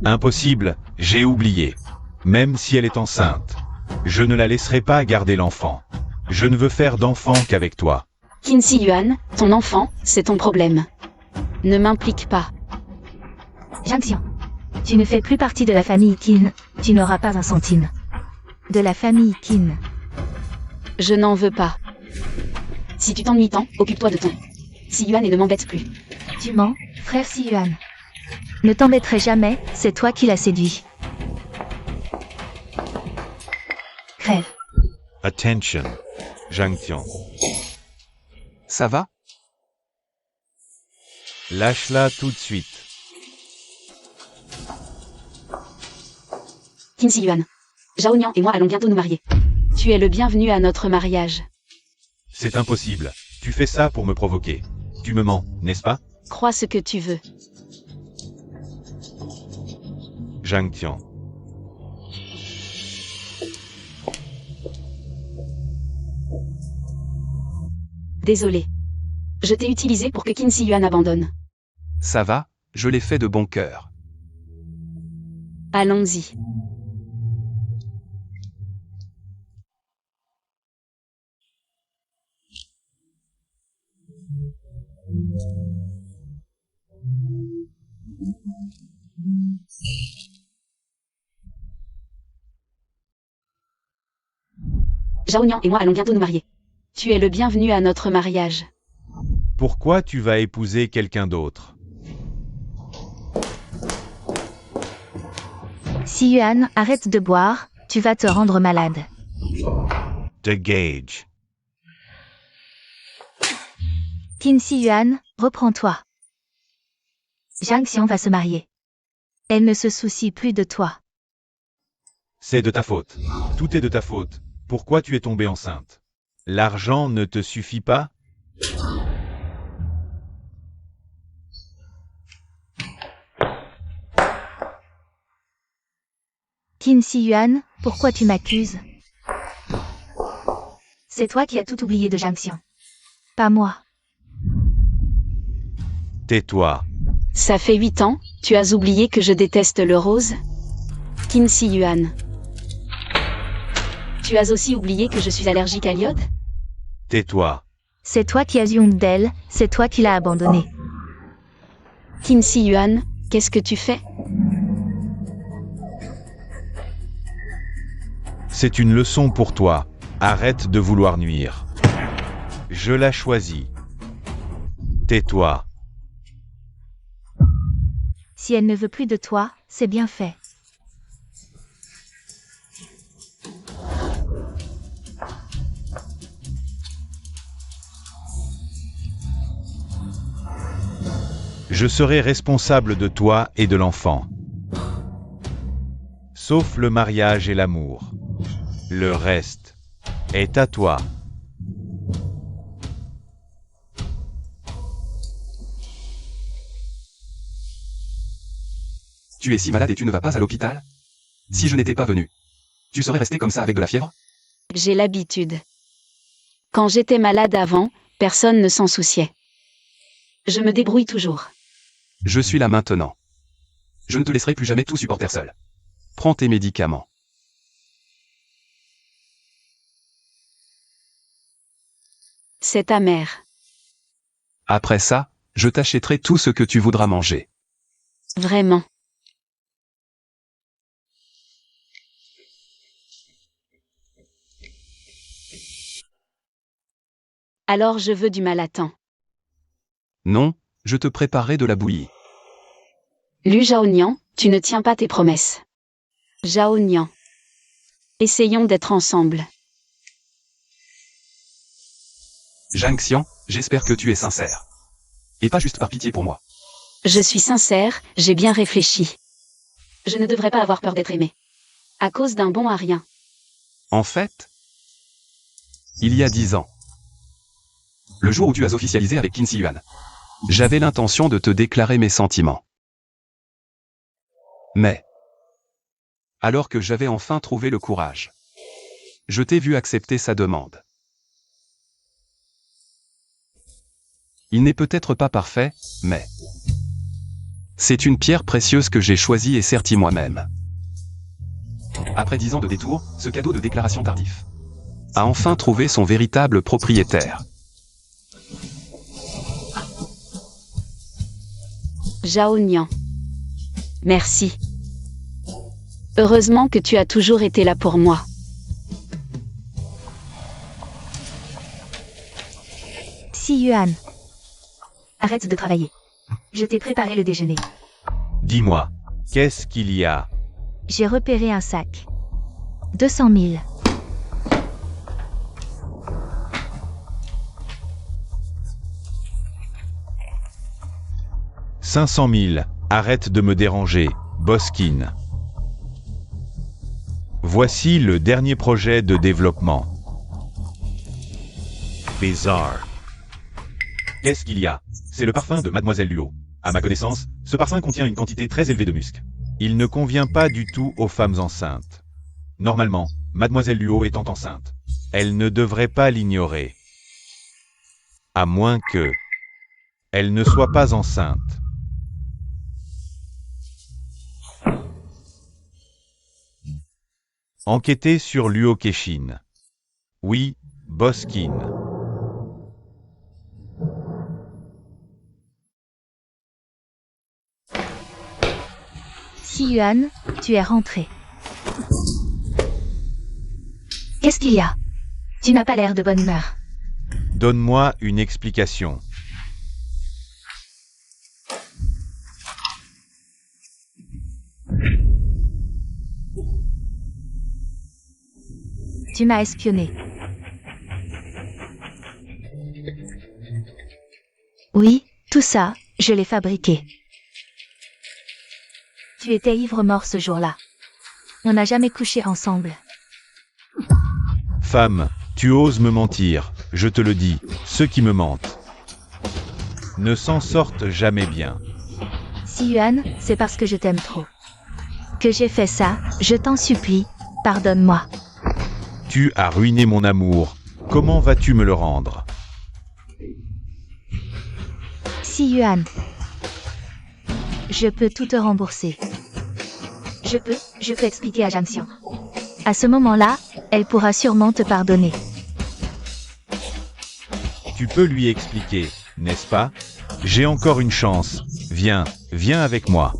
Impossible, j'ai oublié. Même si elle est enceinte. Je ne la laisserai pas garder l'enfant. Je ne veux faire d'enfant qu'avec toi. Qin Si-Yuan, ton enfant, c'est ton problème. Ne m'implique pas. Zhang Xian. Tu ne fais plus partie de la famille Qin, tu n'auras pas un centime. De la famille Qin. Je n'en veux pas. Si tu t'ennuies tant, occupe-toi de ton Si-Yuan et ne m'embête plus. Tu mens, frère Si-Yuan. Ne t'embêterai jamais, c'est toi qui l'as séduit. Crève. Attention. Zhang Tian. Ça va? Lâche-la tout de suite. Qin Si-Yuan. Zhao Nian et moi allons bientôt nous marier. Tu es le bienvenu à notre mariage. C'est impossible. Tu fais ça pour me provoquer. Tu me mens, n'est-ce pas? Crois ce que tu veux. Zhang Tian. Désolé. Je t'ai utilisé pour que Qin Shi Yuan abandonne. Ça va, je l'ai fait de bon cœur. Allons-y. Zhao Nian et moi allons bientôt nous marier. Tu es le bienvenu à notre mariage. Pourquoi tu vas épouser quelqu'un d'autre? Si Yuan, arrête de boire, tu vas te rendre malade. The Gage. Qin Shi Yuan, reprends-toi. Zhang Xiang va se marier. Elle ne se soucie plus de toi. C'est de ta faute. Tout est de ta faute. Pourquoi tu es tombée enceinte? L'argent ne te suffit pas? Qin Shi Yuan, pourquoi tu m'accuses? C'est toi qui as tout oublié de Zhang Xiang. Pas moi. Tais-toi. Ça fait 8 ans, tu as oublié que je déteste le rose? Qin Shi Yuan. Tu as aussi oublié que je suis allergique à l'iode? Tais-toi. C'est toi qui as eu honte d'elle, c'est toi qui l'as abandonnée. Qin Shi Yuan, qu'est-ce que tu fais? C'est une leçon pour toi. Arrête de vouloir nuire. Je l'ai choisi. Tais-toi. Si elle ne veut plus de toi, c'est bien fait. Je serai responsable de toi et de l'enfant. Sauf le mariage et l'amour. Le reste est à toi. Tu es si malade et tu ne vas pas à l'hôpital? Si je n'étais pas venu, tu serais resté comme ça avec de la fièvre? J'ai l'habitude. Quand j'étais malade avant, personne ne s'en souciait. Je me débrouille toujours. Je suis là maintenant. Je ne te laisserai plus jamais tout supporter seul. Prends tes médicaments. C'est ta mère. Après ça, je t'achèterai tout ce que tu voudras manger. Vraiment. Alors je veux du malatin. Non, je te préparerai de la bouillie. Lu Zhao Nian, tu ne tiens pas tes promesses. Zhao Nian. Essayons d'être ensemble. Zhang Xiang, j'espère que tu es sincère. Et pas juste par pitié pour moi. Je suis sincère, j'ai bien réfléchi. Je ne devrais pas avoir peur d'être aimé. À cause d'un bon à rien. En fait, il y a 10 ans, le jour où tu as officialisé avec Qin Shi Yuan, j'avais l'intention de te déclarer mes sentiments. Mais, alors que j'avais enfin trouvé le courage, je t'ai vu accepter sa demande. Il n'est peut-être pas parfait, mais c'est une pierre précieuse que j'ai choisie et sertie moi-même. Après 10 ans de détour, ce cadeau de déclaration tardif a enfin trouvé son véritable propriétaire. Zhao Nian. Merci. Heureusement que tu as toujours été là pour moi. Si Yuan. Arrête de travailler. Je t'ai préparé le déjeuner. Dis-moi, qu'est-ce qu'il y a? J'ai repéré un sac. 200 000. « 500 000, arrête de me déranger, Boskin. Voici le dernier projet de développement. Bizarre. Qu'est-ce qu'il y a? C'est le parfum de Mademoiselle Luo. À ma connaissance, ce parfum contient une quantité très élevée de musc. Il ne convient pas du tout aux femmes enceintes. Normalement, Mademoiselle Luo étant enceinte, elle ne devrait pas l'ignorer. À moins que elle ne soit pas enceinte. Enquêtez sur Luo Kexin. Oui, Boss Qin. Si Yuan, tu es rentré. Qu'est-ce qu'il y a? Tu n'as pas l'air de bonne humeur. Donne-moi une explication. Tu m'as espionné. Oui, tout ça, je l'ai fabriqué. Tu étais ivre-mort ce jour-là. On n'a jamais couché ensemble. Femme, tu oses me mentir, je te le dis, ceux qui me mentent ne s'en sortent jamais bien. Si Yuan, c'est parce que je t'aime trop. Que j'ai fait ça, je t'en supplie, pardonne-moi. Tu as ruiné mon amour, comment vas-tu me le rendre? Si Yuan, je peux tout te rembourser. Je peux expliquer à Jangxian. À ce moment-là, elle pourra sûrement te pardonner. Tu peux lui expliquer, n'est-ce pas? J'ai encore une chance, viens avec moi.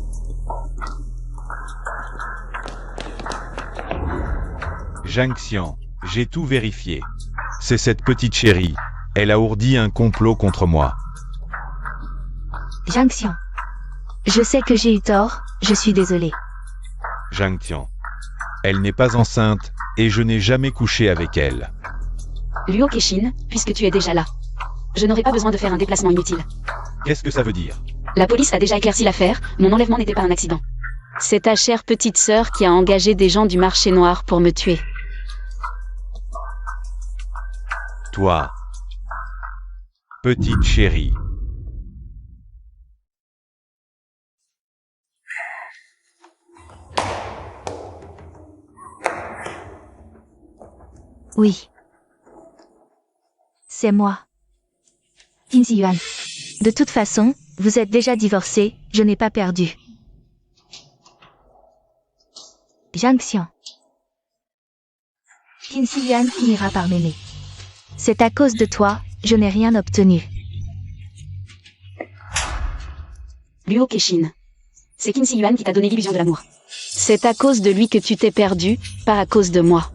Jangxian, j'ai tout vérifié. C'est cette petite chérie, elle a ourdi un complot contre moi. Jangxian, je sais que j'ai eu tort, je suis désolée. Jangxian, elle n'est pas enceinte, et je n'ai jamais couché avec elle. Luo Kexin, puisque tu es déjà là. Je n'aurai pas besoin de faire un déplacement inutile. Qu'est-ce que ça veut dire? La police a déjà éclairci l'affaire, mon enlèvement n'était pas un accident. C'est ta chère petite sœur qui a engagé des gens du marché noir pour me tuer. Toi, petite chérie. Oui. C'est moi. Qin Si Yuan. De toute façon, vous êtes déjà divorcés, je n'ai pas perdu. Jangxian. Qin Si Yuan finira par m'aimer. C'est à cause de toi, je n'ai rien obtenu. Luo Kexin. C'est Qin Si Yuan qui t'a donné l'illusion de l'amour. C'est à cause de lui que tu t'es perdu, pas à cause de moi.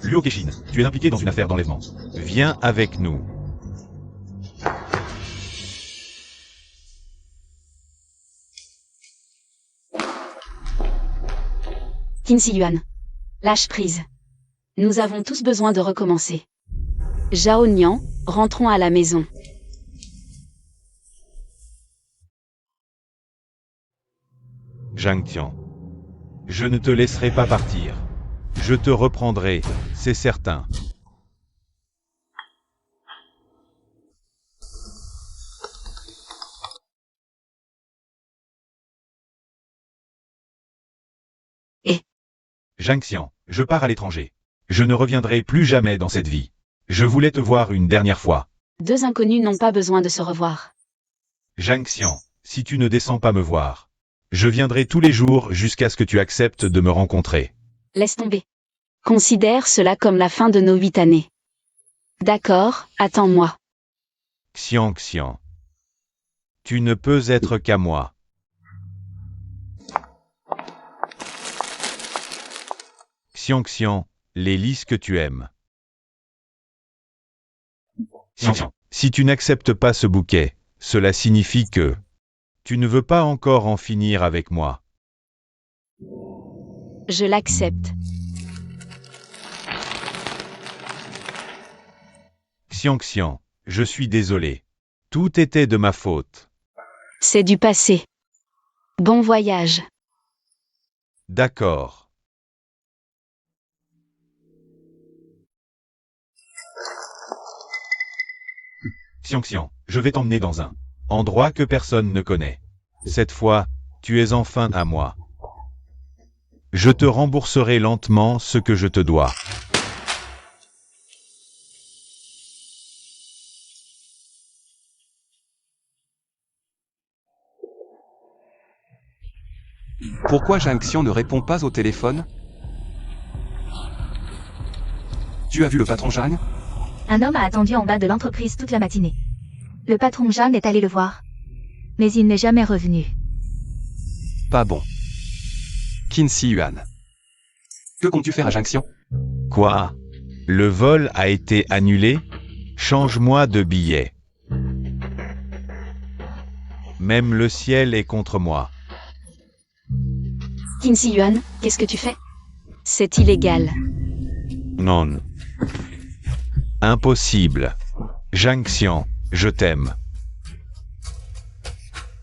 Luo Kexin, tu es impliqué dans une affaire d'enlèvement. Viens avec nous. Qin Si Yuan. Lâche prise. Nous avons tous besoin de recommencer. Zhao Nian, rentrons à la maison. Jangxian, je ne te laisserai pas partir. Je te reprendrai, c'est certain. Jangxian, je pars à l'étranger. Je ne reviendrai plus jamais dans cette vie. Je voulais te voir une dernière fois. Deux inconnus n'ont pas besoin de se revoir. Jangxian, si tu ne descends pas me voir, je viendrai tous les jours jusqu'à ce que tu acceptes de me rencontrer. Laisse tomber. Considère cela comme la fin de nos 8 années. D'accord, attends-moi. Xian. Tu ne peux être qu'à moi. Xian, les lys que tu aimes. Xian, si tu n'acceptes pas ce bouquet, cela signifie que tu ne veux pas encore en finir avec moi. Je l'accepte. Xian, je suis désolé. Tout était de ma faute. C'est du passé. Bon voyage. D'accord. Xian, je vais t'emmener dans un endroit que personne ne connaît. Cette fois, tu es enfin à moi. Je te rembourserai lentement ce que je te dois. Pourquoi Jonction ne répond pas au téléphone? Tu as vu le patron Jeanne? Un homme a attendu en bas de l'entreprise toute la matinée. Le patron Jeanne est allé le voir. Mais il n'est jamais revenu. Pas bon. Qin Si Yuan. Que comptes-tu faire à Jonction? Quoi? Le vol a été annulé? Change-moi de billet. Même le ciel est contre moi. Qin Si Yuan, qu'est-ce que tu fais? C'est illégal. Non. Impossible. Jonction, je t'aime.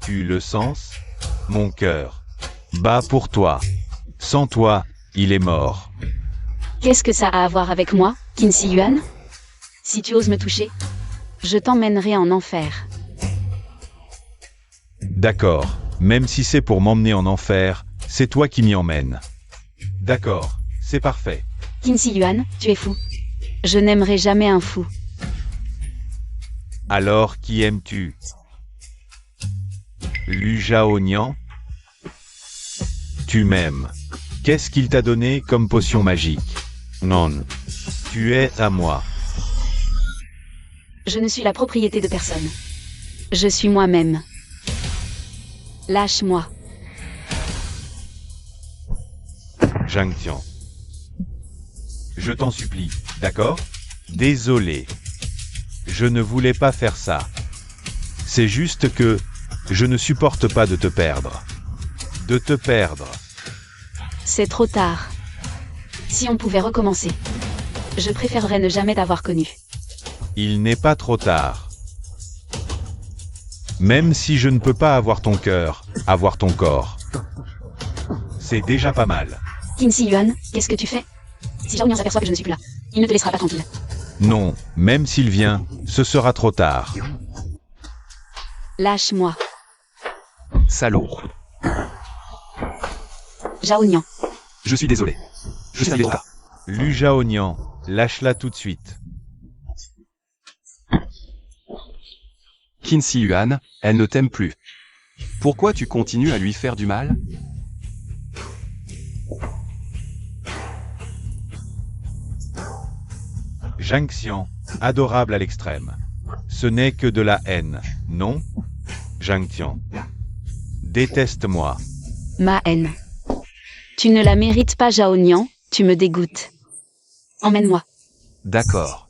Tu le sens? Mon cœur bat pour toi. Sans toi, il est mort. Qu'est-ce que ça a à voir avec moi, Qin Si Yuan? Si tu oses me toucher, je t'emmènerai en enfer. D'accord, même si c'est pour m'emmener en enfer, c'est toi qui m'y emmènes. D'accord, c'est parfait. Qin Si Yuan, tu es fou. Je n'aimerai jamais un fou. Alors qui aimes-tu? Lu Zhaonian? Tu m'aimes. Qu'est-ce qu'il t'a donné comme potion magique? Non. Tu es à moi. Je ne suis la propriété de personne. Je suis moi-même. Lâche-moi. Jonction. Je t'en supplie, d'accord? Désolé. Je ne voulais pas faire ça. C'est juste que je ne supporte pas de te perdre. De te perdre. C'est trop tard. Si on pouvait recommencer. Je préférerais ne jamais t'avoir connu. Il n'est pas trop tard. Même si je ne peux pas avoir ton cœur, avoir ton corps. C'est déjà pas mal. Qin Si Yuan, qu'est-ce que tu fais? Si Zhaonian s'aperçoit que je ne suis plus là, il ne te laissera pas tranquille. Non, même s'il vient, ce sera trop tard. Lâche-moi. Salaud. Zhaonian. Je suis désolé. Je suis arrivé trop tard. Lu Zhaonian, lâche-la tout de suite. Qin Si Yuan, elle ne t'aime plus. Pourquoi tu continues à lui faire du mal? Jonction, adorable à l'extrême. Ce n'est que de la haine, non? Jonction. Déteste-moi. Ma haine. Tu ne la mérites pas, Zhaonian, tu me dégoûtes. Emmène-moi. D'accord.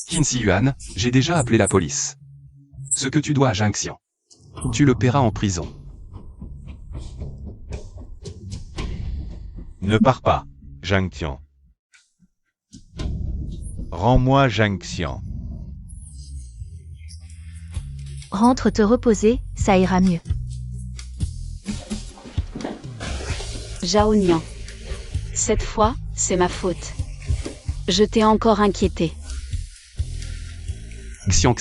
Qin Si Yuan, j'ai déjà appelé la police. Ce que tu dois à Jonction, tu le paieras en prison. Ne pars pas, Jonction. Rends-moi Jonction. Rentre te reposer, ça ira mieux. Zhaonian. Cette fois, c'est ma faute. Je t'ai encore inquiété. Xiang.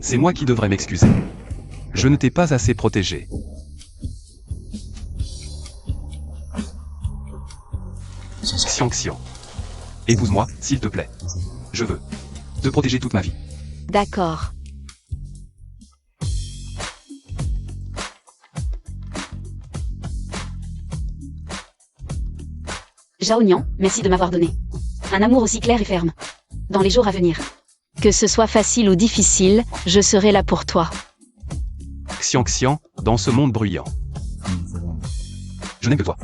C'est moi qui devrais m'excuser. Je ne t'ai pas assez protégé. Xiang. Épouse-moi, s'il te plaît. Je veux te protéger toute ma vie. D'accord. Zhaonian, merci de m'avoir donné un amour aussi clair et ferme. Dans les jours à venir. Que ce soit facile ou difficile, je serai là pour toi. Xiang, dans ce monde bruyant. Je n'aime que toi.